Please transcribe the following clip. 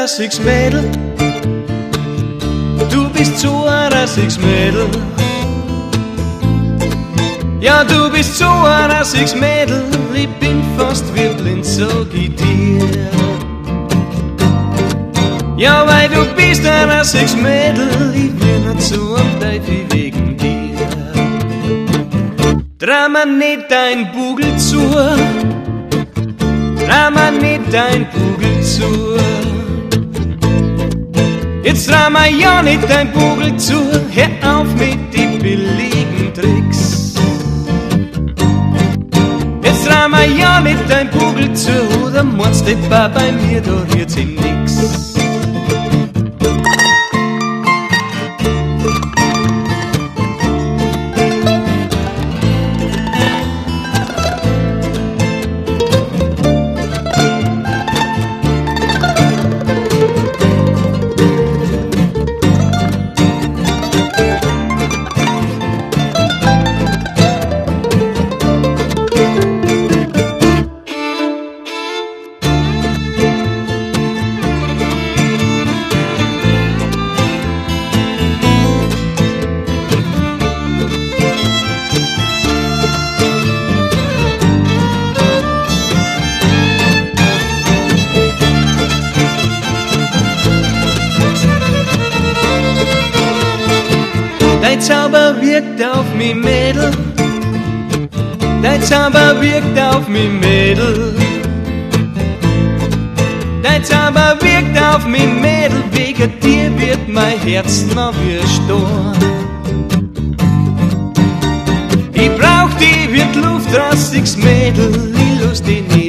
Six Mädel, du bist so ein Six Mädel. Ja, du bist so ein Six Mädel, ich bin fast wie blind, sag ich dir. Ja, weil du bist ein Six Mädel, ich will nicht so am Teufel wegen dir. Dreh mir nicht dein Bugel zu, dreh mir nicht dein Bugel zu. Jetzt dreh mir ja nicht dein Bugel zu, hör auf mit die billigen Tricks. Jetzt dreh mir ja nicht dein Bugel zu, oder meinst du, bei mir, da rührt sich nix. Dein Zauber wirkt auf mich, Mädel. Dein Zauber wirkt auf mich, Mädel. Dein Zauber wirkt auf mich, Mädel. Wegen dir wird mein Herz noch wie Sturm. Ich brauch die, wird Luft raus, Mädel. Ich lass dich nicht